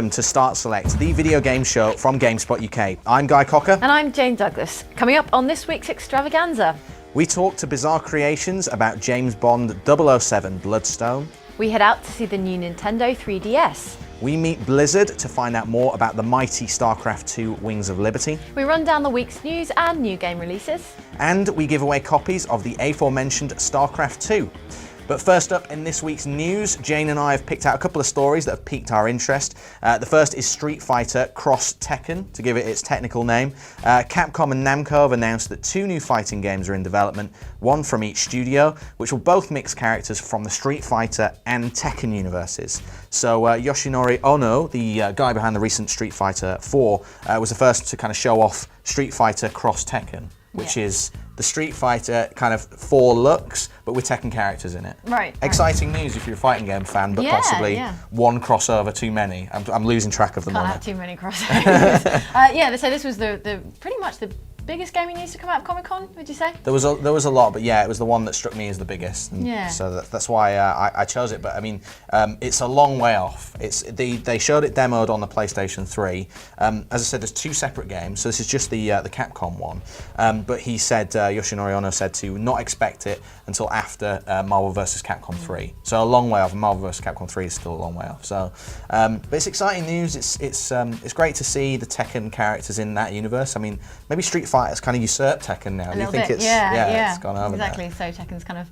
Welcome to Start Select, the video game show from GameSpot UK. I'm Guy Cocker. And I'm Jane Douglas. Coming up on this week's extravaganza, we talk to bizarre creations about James Bond 007 Bloodstone. We head out to see the new Nintendo 3DS. We meet Blizzard to find out more about the mighty Starcraft 2 Wings of Liberty. We run down the week's news and new game releases. And we give away copies of the aforementioned Starcraft 2. But first up in this week's news, Jane and I have picked out a couple of stories that have piqued our interest. The first is Street Fighter Cross Tekken, to give it its technical name. Capcom and Namco have announced that 2 new fighting games are in development, one from each studio, which will both mix characters from the Street Fighter and Tekken universes. So Yoshinori Ono, the guy behind the recent Street Fighter 4, was the first to kind of show off Street Fighter Cross Tekken, which is the Street Fighter kind of 4 looks, but with Tekken characters in it. Right. Exciting news if you're a fighting game fan, but possibly one crossover too many. I'm losing track of them all. Can't have too many crossovers. So this was the pretty much the biggest gaming news to come out of Comic-Con, would you say? There was a lot, but yeah, it was the one that struck me as the biggest. And so that's why I chose it. But I mean, it's a long way off. They showed it demoed on the PlayStation 3. As I said, there's 2 separate games. So this is just the Capcom one. But he said, Yoshinori Ono said to not expect it until after Marvel vs. Capcom 3. So a long way off. Marvel vs. Capcom 3 is still a long way off. So, but it's exciting news. It's great to see the Tekken characters in that universe. I mean, maybe Street Fighter's kind of usurped Tekken now. Do you think it's it's gone over exactly. there? So Tekken's kind of,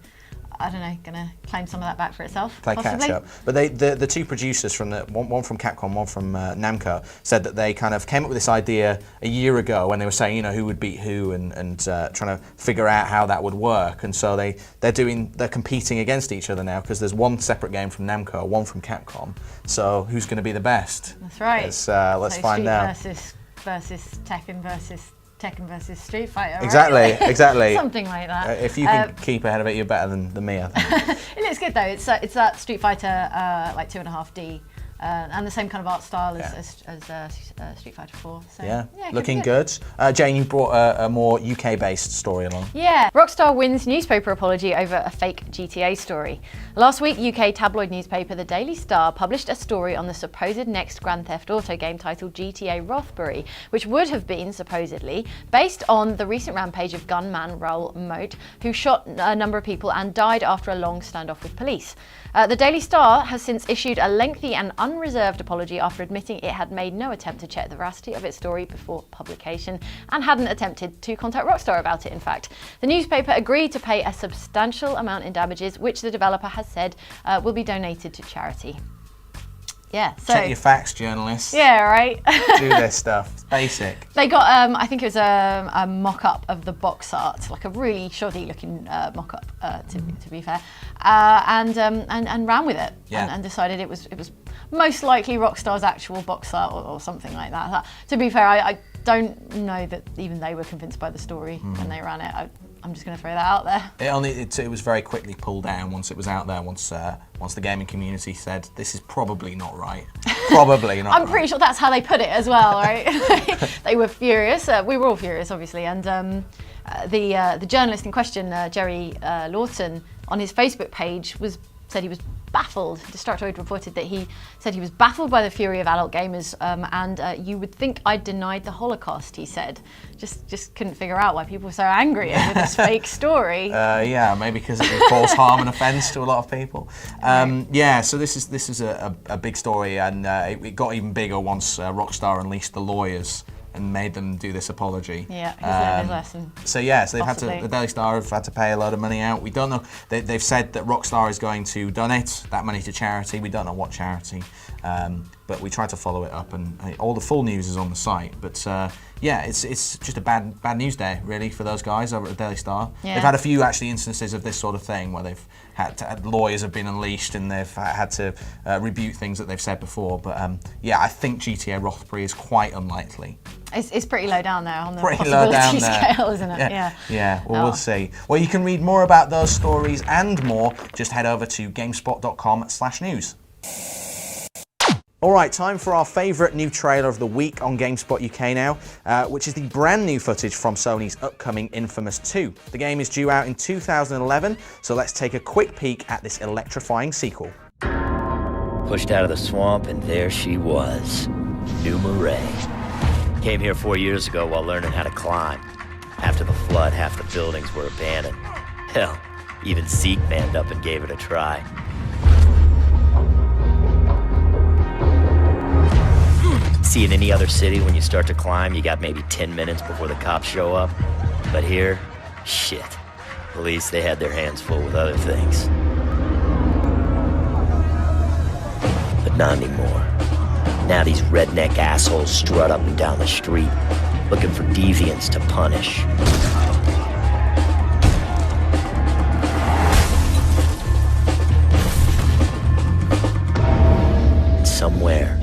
I don't know, gonna claim some of that back for itself. Play possibly. catch up. But the 2 producers from one from Capcom, one from Namco, said that they kind of came up with this idea a year ago when they were saying, who would beat who and trying to figure out how that would work. And so they're competing against each other now because there's one separate game from Namco, one from Capcom. So who's going to be the best? That's right. Let's find out. Versus Tekken versus Street Fighter. Exactly, right? exactly. Something like that. If you can keep ahead of it, you're better than me, I think. It looks good though. It's that Street Fighter like 2.5D. And the same kind of art style as Street Fighter 4. So, looking good. Jane, you brought a more UK-based story along. Yeah, Rockstar wins newspaper apology over a fake GTA story. Last week, UK tabloid newspaper The Daily Star published a story on the supposed next Grand Theft Auto game titled GTA Rothbury, which would have been, supposedly, based on the recent rampage of gunman Raoul Moat, who shot a number of people and died after a long standoff with police. The Daily Star has since issued a lengthy and unreserved apology after admitting it had made no attempt to check the veracity of its story before publication and hadn't attempted to contact Rockstar about it, in fact. The newspaper agreed to pay a substantial amount in damages, which the developer has said will be donated to charity. Yeah, so check your facts, journalists. Yeah, right. Do this stuff. It's basic. They got, I think it was a mock-up of the box art, like a really shoddy-looking mock-up, to be fair, and ran with it and decided it was most likely Rockstar's actual box art or something like that. To be fair, I don't know that even they were convinced by the story when they ran it. I'm just going to throw that out there. It was very quickly pulled down once it was out there. Once the gaming community said this is probably not right. Probably not. I'm pretty sure that's how they put it as well, right? They were furious. We were all furious, obviously, and the journalist in question, Jerry Lawton, on his Facebook page said he was baffled. Destructoid reported that he said he was baffled by the fury of adult gamers, and you would think I denied the Holocaust, he said. Just couldn't figure out why people were so angry over this fake story. Maybe because it would cause harm and offence to a lot of people. So this is a big story, and it got even bigger once Rockstar unleashed the lawyers and made them do this apology. Yeah, he's learned his lesson. So the Daily Star have had to pay a load of money out. We don't know. They've said that Rockstar is going to donate that money to charity. We don't know what charity, but we tried to follow it up, and all the full news is on the site. But it's just a bad news day really for those guys over at the Daily Star. Yeah. They've had a few actually instances of this sort of thing where they've lawyers have been unleashed and they've had to rebuke things that they've said before. But I think GTA Rothbury is quite unlikely. It's pretty low down there on the possibility scale, isn't it? Yeah. Well, we'll see. Well, you can read more about those stories and more. Just head over to gamespot.com/news. All right, time for our favourite new trailer of the week on GameSpot UK now, which is the brand new footage from Sony's upcoming Infamous 2. The game is due out in 2011, so let's take a quick peek at this electrifying sequel. Pushed out of the swamp, and there she was. New Marais. Came here 4 years ago while learning how to climb. After the flood, half the buildings were abandoned. Hell, even Zeke manned up and gave it a try. See, in any other city, when you start to climb, you got maybe 10 minutes before the cops show up. But here, shit. Police, they had their hands full with other things. But not anymore. Now these redneck assholes strut up and down the street, looking for deviants to punish. And somewhere,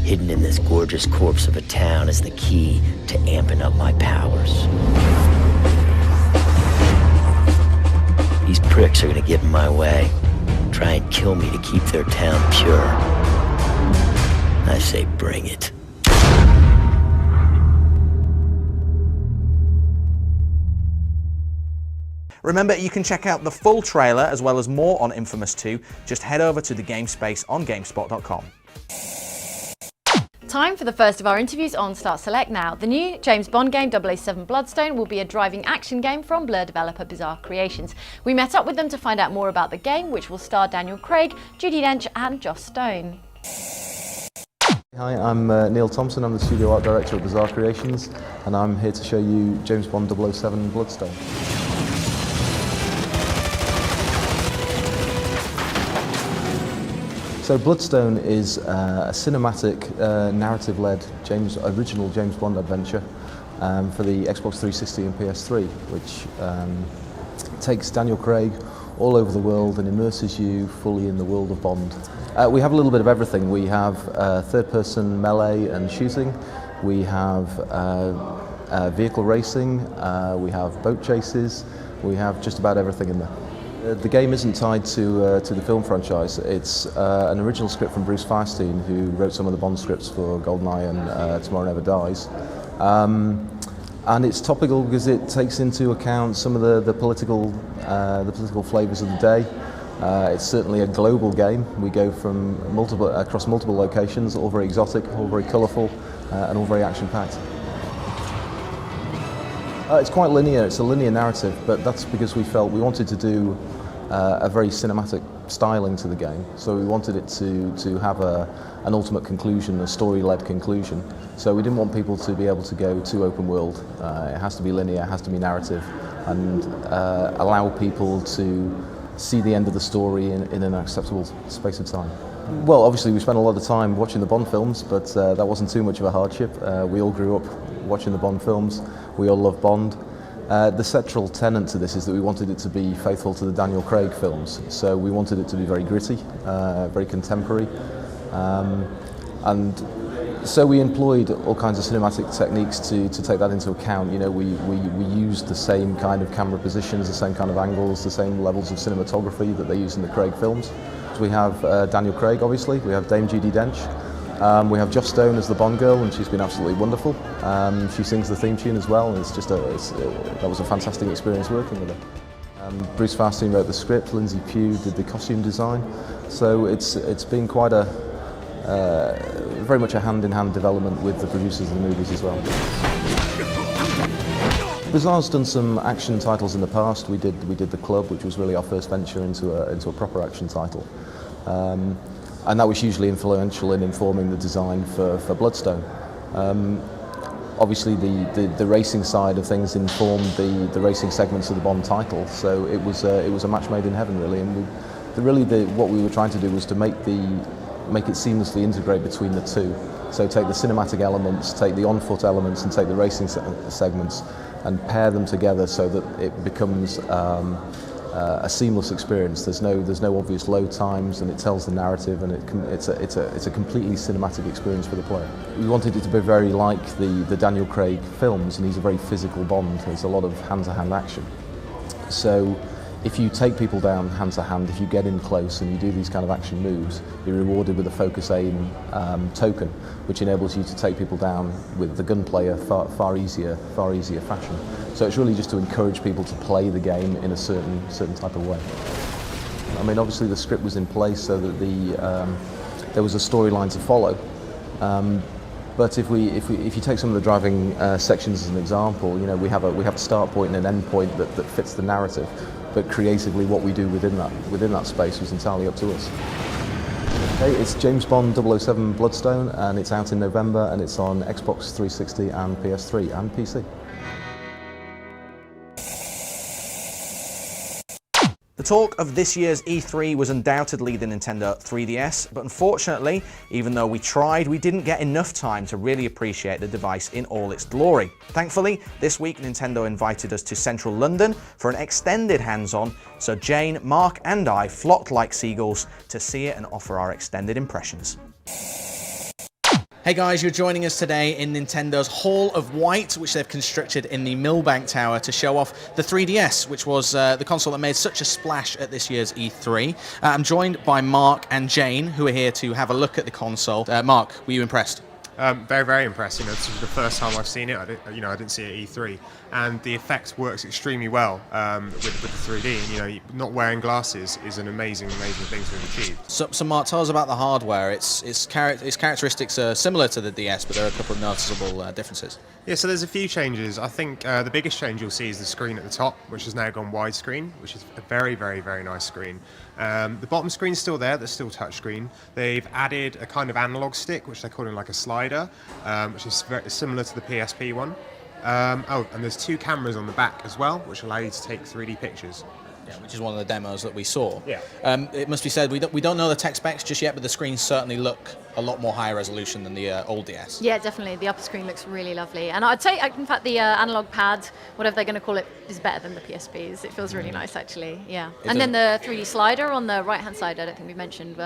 hidden in this gorgeous corpse of a town, is the key to amping up my powers. These pricks are gonna get in my way, try and kill me to keep their town pure. I say bring it. Remember, you can check out the full trailer as well as more on Infamous 2. Just head over to the game space on GameSpot.com. Time for the first of our interviews on Start Select now. The new James Bond game 007 Bloodstone will be a driving action game from Blur developer Bizarre Creations. We met up with them to find out more about the game, which will star Daniel Craig, Judi Dench and Joss Stone. Hi, I'm Neil Thompson. I'm the studio art director at Bizarre Creations, and I'm here to show you James Bond 007 Bloodstone. So Bloodstone is a cinematic, narrative-led original James Bond adventure for the Xbox 360 and PS3, which takes Daniel Craig all over the world and immerses you fully in the world of Bond. We have a little bit of everything. We have third-person melee and shooting. We have vehicle racing. We have boat chases. We have just about everything in there. The game isn't tied to the film franchise. It's an original script from Bruce Firestein, who wrote some of the Bond scripts for GoldenEye and Tomorrow Never Dies. And it's topical because it takes into account some of the political flavours of the day. It's certainly a global game. We go from across multiple locations, all very exotic, all very colourful, and all very action-packed. It's quite linear. It's a linear narrative, but that's because we felt we wanted to do a very cinematic styling to the game. So we wanted it to have an ultimate conclusion, a story-led conclusion. So we didn't want people to be able to go too open world. It has to be linear, it has to be narrative, and allow people to see the end of the story in an acceptable space of time. Well, obviously we spent a lot of time watching the Bond films, but that wasn't too much of a hardship. We all grew up watching the Bond films. We all love Bond. The central tenet to this is that we wanted it to be faithful to the Daniel Craig films. So we wanted it to be very gritty, very contemporary. And so we employed all kinds of cinematic techniques to take that into account. You know, we used the same kind of camera positions, the same kind of angles, the same levels of cinematography that they use in the Craig films. So we have Daniel Craig, obviously. We have Dame Judi Dench. We have Joss Stone as the Bond girl, and she's been absolutely wonderful. She sings the theme tune as well, and it's just that was a fantastic experience working with her. Bruce Firestein wrote the script. Lindsay Pugh did the costume design. So it's been quite very much a hand-in-hand development with the producers of the movies as well. Bizarre's done some action titles in the past. We did The Club, which was really our first venture into a proper action title. And that was hugely influential in informing the design for Bloodstone. Obviously the racing side of things informed the racing segments of the Bond title, so it was a match made in heaven really. And what we were trying to do was to make it seamlessly integrate between the two. So take the cinematic elements, take the on-foot elements, and take the racing segments, and pair them together so that it becomes a seamless experience. There's no obvious load times, and it tells the narrative, and it's a completely cinematic experience for the player. We wanted it to be very like the Daniel Craig films, and he's a very physical Bond. There's a lot of hand-to-hand action. So if you take people down hand-to-hand, if you get in close and you do these kind of action moves, you're rewarded with a focus aim token, which enables you to take people down with the gunplayer far easier fashion. So it's really just to encourage people to play the game in a certain type of way. I mean, obviously the script was in place so that there was a storyline to follow. But if you take some of the driving sections as an example, you know, we have a start point and an end point that fits the narrative. But creatively, what we do within that space was entirely up to us. Okay, it's James Bond 007 Bloodstone, and it's out in November, and it's on Xbox 360 and PS3 and PC. The talk of this year's E3 was undoubtedly the Nintendo 3DS, but unfortunately, even though we tried, we didn't get enough time to really appreciate the device in all its glory. Thankfully, this week Nintendo invited us to central London for an extended hands-on, so Jane, Mark and I flocked like seagulls to see it and offer our extended impressions. Hey guys, you're joining us today in Nintendo's Hall of White, which they've constructed in the Millbank Tower to show off the 3DS, which was the console that made such a splash at this year's E3. I'm joined by Mark and Jane, who are here to have a look at the console. Mark, were you impressed? Very, very impressed. You know, this is the first time I've seen it. I didn't see it at E3, and the effect works extremely well with the 3D. And, you know, not wearing glasses is an amazing thing to have achieved. So Mark, tell us about the hardware. Its characteristics are similar to the DS, but there are a couple of noticeable differences. Yeah, so there's a few changes. I think the biggest change you'll see is the screen at the top, which has now gone widescreen, which is a very, very, very nice screen. The bottom screen's still there, that's still touchscreen. They've added a kind of analog stick, which they're calling like a slider, which is very similar to the PSP one. And there's two cameras on the back as well, which allow you to take 3D pictures. Yeah, which is one of the demos that we saw. Yeah. It must be said, we don't know the tech specs just yet, but the screens certainly look a lot more high resolution than the old DS. Yeah, definitely. The upper screen looks really lovely. And I'd say, in fact, the analog pad, whatever they're going to call it, is better than the PSPs. It feels really nice, actually. Yeah. And then the 3D slider on the right-hand side, I don't think we mentioned,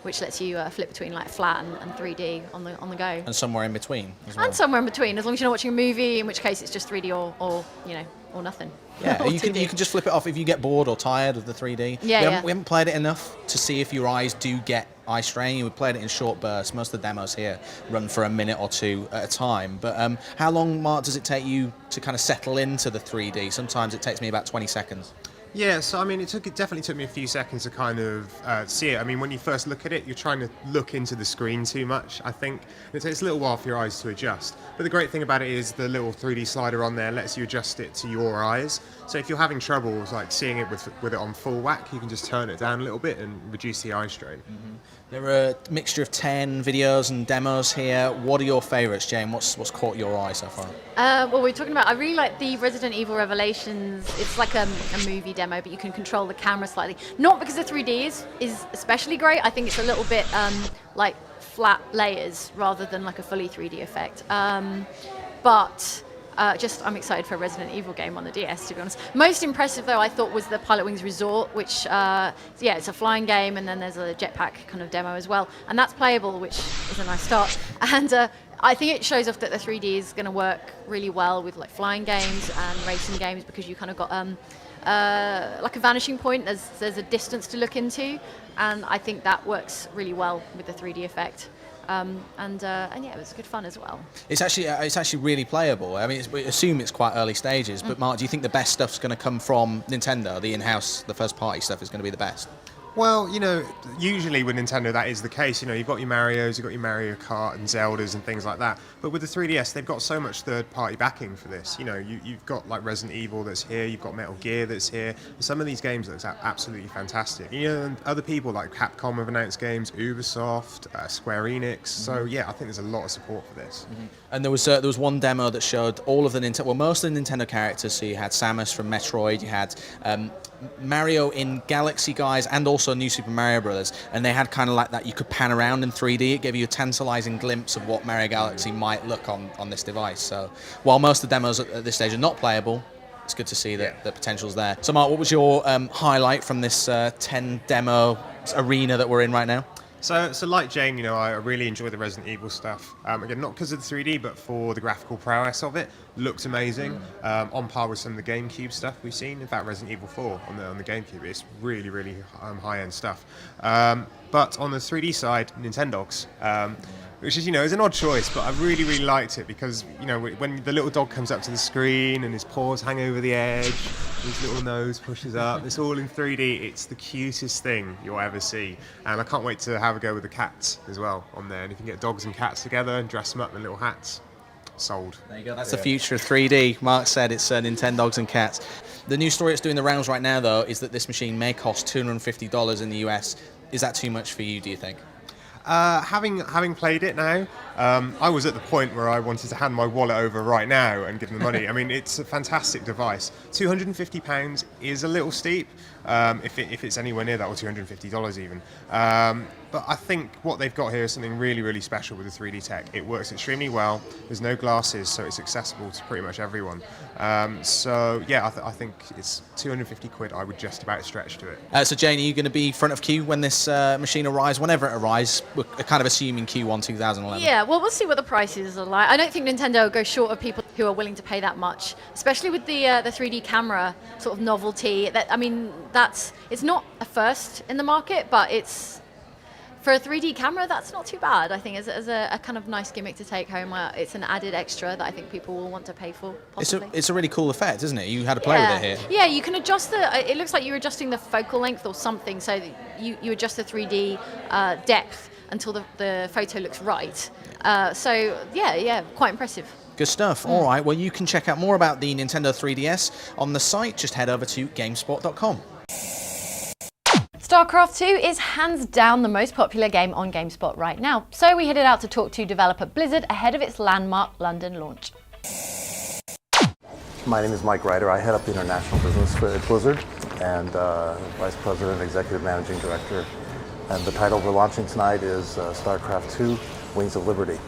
which lets you flip between like flat and 3D on the go. And somewhere in between as well. And somewhere in between, as long as you're not watching a movie, in which case it's just 3D or nothing. Yeah, you can just flip it off if you get bored or tired of the 3D. We haven't played it enough to see if your eyes do get eye strain. We played it in short bursts. Most of the demos here run for a minute or two at a time. But how long, Mark, does it take you to kind of settle into the 3D? Sometimes it takes me about 20 seconds. Yeah, so I mean, it definitely took me a few seconds to kind of see it. I mean, when you first look at it, you're trying to look into the screen too much, I think. It takes a little while for your eyes to adjust. But the great thing about it is the little 3D slider on there lets you adjust it to your eyes. So if you're having trouble like seeing it with it on full whack, you can just turn it down a little bit and reduce the eye strain. Mm-hmm. There are a mixture of 10 videos and demos here. What are your favourites, Jane? What's caught your eye so far? Well, we're talking about, I really like the Resident Evil Revelations. It's like a movie demo, but you can control the camera slightly. Not because the 3D is especially great. I think it's a little bit like flat layers rather than like a fully 3D effect. I'm excited for a Resident Evil game on the DS, to be honest. Most impressive, though, I thought was the Pilot Wings Resort, which, it's a flying game, and then there's a jetpack kind of demo as well. And that's playable, which is a nice start. And I think it shows off that the 3D is going to work really well with like flying games and racing games, because you kind of got like a vanishing point. There's a distance to look into, and I think that works really well with the 3D effect. And it was good fun as well. It's actually really playable. I mean, we assume it's quite early stages, but Mark, do you think the best stuff's going to come from Nintendo? The in-house, the first-party stuff is going to be the best? Well, you know, usually with Nintendo that is the case. You know, you've got your Marios, you've got your Mario Kart and Zeldas and things like that. But with the 3DS, they've got so much third-party backing for this. You know, you've got like Resident Evil that's here, you've got Metal Gear that's here. Some of these games look absolutely fantastic. You know, and other people like Capcom have announced games, Ubisoft, Square Enix. So yeah, I think there's a lot of support for this. Mm-hmm. And there was one demo that showed all of the most of the Nintendo characters. So you had Samus from Metroid, you had Mario in Galaxy Guys, and also New Super Mario Brothers, and they had kind of like that, you could pan around in 3D. It gave you a tantalizing glimpse of what Mario Galaxy might look on this device. So while most of the demos at this stage are not playable, it's good to see that the potential's there. So Mark, what was your highlight from this 10 demo arena that we're in right now? So like Jane, you know, I really enjoy the Resident Evil stuff. Again, not because of the 3D, but for the graphical prowess of it. Looks amazing, on par with some of the GameCube stuff we've seen. In fact, Resident Evil 4 on the GameCube, it's really, really high-end stuff. But on the 3D side, Nintendogs. which is, is an odd choice, but I really, really liked it because, when the little dog comes up to the screen and his paws hang over the edge, his little nose pushes up, it's all in 3D. It's the cutest thing you'll ever see. And I can't wait to have a go with the cats as well on there. And if you can get dogs and cats together and dress them up in little hats, sold. There you go. That's the future of 3D. Mark said it's Nintendogs and cats. The news story that's doing the rounds right now, though, is that this machine may cost $250 in the US. Is that too much for you, do you think? Having played it now, I was at the point where I wanted to hand my wallet over right now and give them the money. I mean, it's a fantastic device. £250 is a little steep, if it's anywhere near that, or $250 even. But I think what they've got here is something really, really special with the 3D tech. It works extremely well. There's no glasses, so it's accessible to pretty much everyone. I think it's 250 quid. I would just about stretch to it. So Jane, are you going to be front of queue when this machine arrives, whenever it arrives? We're kind of assuming Q1 2011. Yeah, well, we'll see what the prices are like. I don't think Nintendo will go short of people who are willing to pay that much, especially with the 3D camera sort of novelty. It's not a first in the market, but it's, for a 3D camera, that's not too bad. I think as a kind of nice gimmick to take home. It's an added extra that I think people will want to pay for, possibly. It's a really cool effect, isn't it? You had to play with it here. Yeah, you can adjust it looks like you're adjusting the focal length or something, so you adjust the 3D depth until the photo looks right. Quite impressive. Good stuff. All right, well, you can check out more about the Nintendo 3DS on the site. Just head over to GameSpot.com. Starcraft 2 is hands down the most popular game on GameSpot right now, so we headed out to talk to developer Blizzard ahead of its landmark London launch. My name is Mike Ryder. I head up the international business at Blizzard and Vice President, Executive Managing Director. And the title we're launching tonight is Starcraft 2, Wings of Liberty.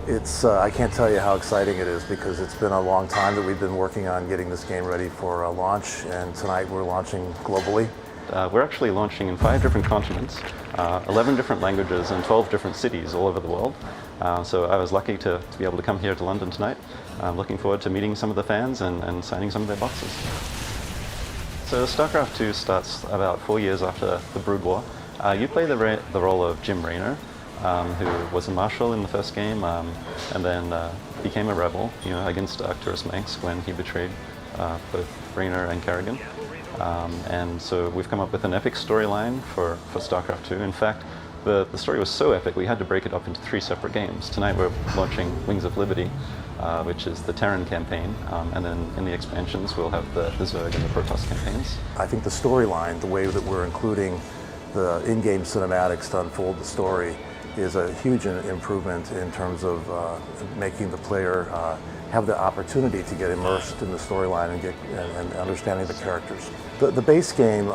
I can't tell you how exciting it is because it's been a long time that we've been working on getting this game ready for launch, and tonight we're launching globally. We're actually launching in 5 different continents, 11 different languages, and 12 different cities all over the world. So I was lucky to be able to come here to London tonight. I'm looking forward to meeting some of the fans and signing some of their boxes. So StarCraft 2 starts about 4 years after the Brood War. You play the role of Jim Raynor, who was a marshal in the first game, and then became a rebel, against Arcturus Manx when he betrayed both Raynor and Kerrigan. And so we've come up with an epic storyline for StarCraft 2. In fact, the story was so epic we had to break it up into 3 separate games. Tonight we're launching Wings of Liberty, which is the Terran campaign, and then in the expansions we'll have the Zerg and the Protoss campaigns. I think the storyline, the way that we're including the in-game cinematics to unfold the story, is a huge improvement in terms of making the player have the opportunity to get immersed in the storyline and understanding the characters. The base game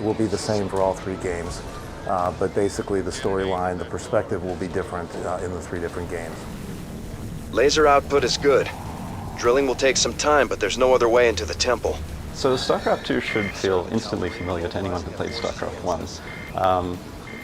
will be the same for all 3 games, but basically the storyline, the perspective will be different in the 3 different games. Laser output is good. Drilling will take some time, but there's no other way into the temple. So StarCraft 2 should feel instantly familiar to anyone who played StarCraft 1.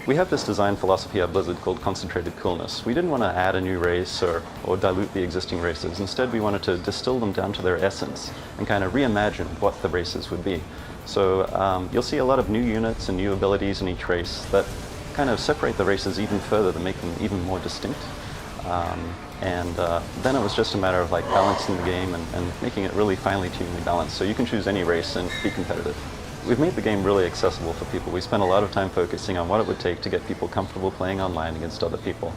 We have this design philosophy at Blizzard called concentrated coolness. We didn't want to add a new race or dilute the existing races. Instead, we wanted to distill them down to their essence and kind of reimagine what the races would be. So you'll see a lot of new units and new abilities in each race that kind of separate the races even further to make them even more distinct. Then it was just a matter of balancing the game and making it really finely tunedly balanced. So you can choose any race and be competitive. We've made the game really accessible for people. We spent a lot of time focusing on what it would take to get people comfortable playing online against other people.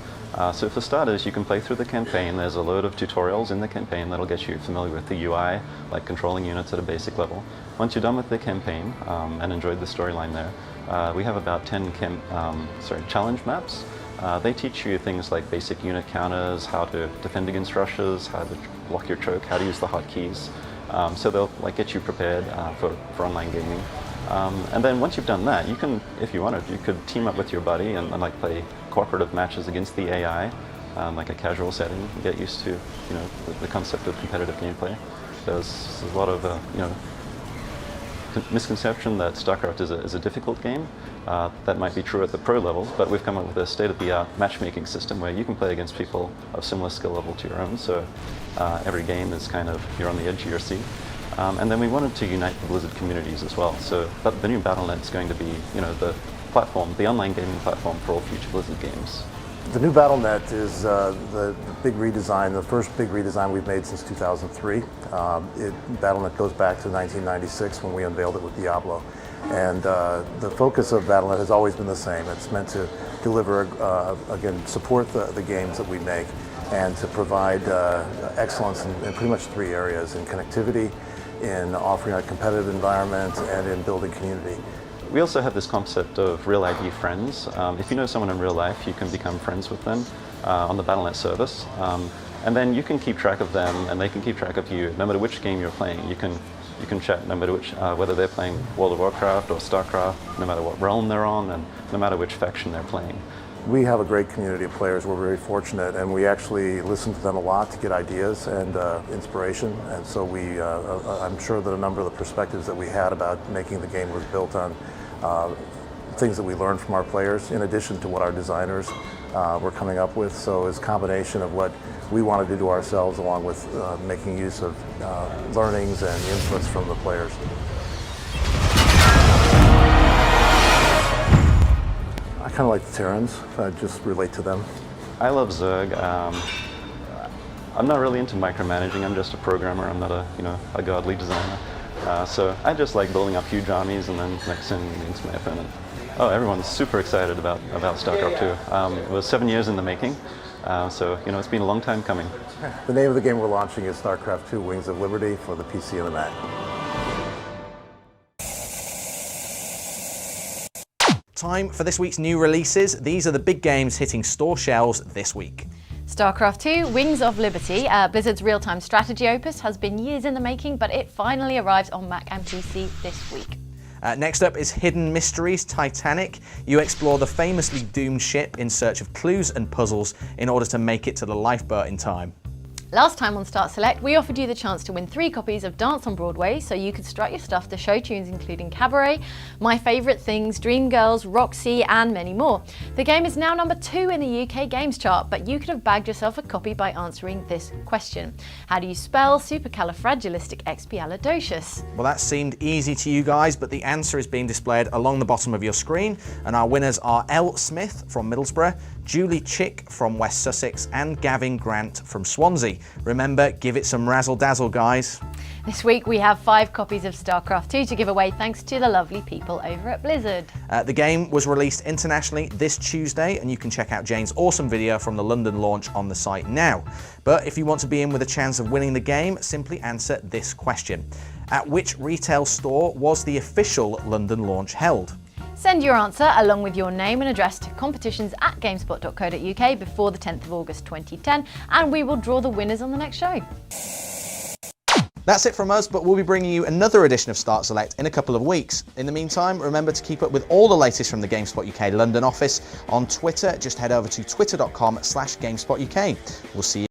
So for starters, you can play through the campaign. There's a load of tutorials in the campaign that'll get you familiar with the UI, like controlling units at a basic level. Once you're done with the campaign and enjoyed the storyline there, we have about 10 challenge maps. They teach you things like basic unit counters, how to defend against rushes, how to block your choke, how to use the hotkeys. So they'll get you prepared for online gaming. And then once you've done that, you can, if you wanted, you could team up with your buddy and play cooperative matches against the AI, like a casual setting, and get used to the concept of competitive gameplay. There's a lot of misconception that StarCraft is a difficult game. That might be true at the pro levels, but we've come up with a state-of-the-art matchmaking system where you can play against people of similar skill level to your own. So every game is you're on the edge of your seat. And then we wanted to unite the Blizzard communities as well. So the new Battle.net is going to be, the platform, the online gaming platform for all future Blizzard games. The new Battle.net is the big redesign, the first big redesign we've made since 2003. Battle.net goes back to 1996 when we unveiled it with Diablo. And the focus of Battle.net has always been the same. It's meant to deliver, again, support the games that we make and to provide excellence in pretty much 3 areas: in connectivity, in offering a competitive environment, and in building community. We also have this concept of real ID friends. If you know someone in real life, you can become friends with them on the Battle.net service. And then you can keep track of them and they can keep track of you no matter which game you're playing. You can chat no matter whether they're playing World of Warcraft or Starcraft, no matter what realm they're on and no matter which faction they're playing. We have a great community of players. We're very fortunate, and we actually listen to them a lot to get ideas and inspiration. And so I'm sure that a number of the perspectives that we had about making the game was built on things that we learned from our players, in addition to what our designers were coming up with. So it's a combination of what we want to do to ourselves, along with making use of learnings and inputs from the players. I kind of like the Terrans. I just relate to them. I love Zerg. I'm not really into micromanaging. I'm just a programmer. I'm not a godly designer. So I just like building up huge armies and then sending them into my opponent. Oh, everyone's super excited about Starcraft 2. It was 7 years in the making, so it's been a long time coming. The name of the game we're launching is Starcraft 2: Wings of Liberty for the PC and the Mac. Time for this week's new releases. These are the big games hitting store shelves this week. Starcraft 2, Wings of Liberty, Blizzard's real-time strategy opus, has been years in the making, but it finally arrives on Mac and PC this week. Next up is Hidden Mysteries Titanic. You explore the famously doomed ship in search of clues and puzzles in order to make it to the lifeboat in time. Last time on Start Select, we offered you the chance to win 3 copies of Dance on Broadway so you could strut your stuff to show tunes including Cabaret, My Favourite Things, Dreamgirls, Roxy and many more. The game is now number 2 in the UK Games chart, but you could have bagged yourself a copy by answering this question. How do you spell supercalifragilisticexpialidocious? Well, that seemed easy to you guys, but the answer is being displayed along the bottom of your screen, and our winners are Elle Smith from Middlesbrough, Julie Chick from West Sussex and Gavin Grant from Swansea. Remember, give it some razzle-dazzle, guys. This week we have 5 copies of Starcraft 2 to give away thanks to the lovely people over at Blizzard. The game was released internationally this Tuesday, and you can check out Jane's awesome video from the London launch on the site now. But if you want to be in with a chance of winning the game, simply answer this question. At which retail store was the official London launch held? Send your answer along with your name and address to competitions@gamespot.co.uk before the 10th of August 2010 and we will draw the winners on the next show. That's it from us, but we'll be bringing you another edition of Start Select in a couple of weeks. In the meantime, remember to keep up with all the latest from the GameSpot UK London office on Twitter. Just head over to twitter.com/GameSpotUK. We'll see you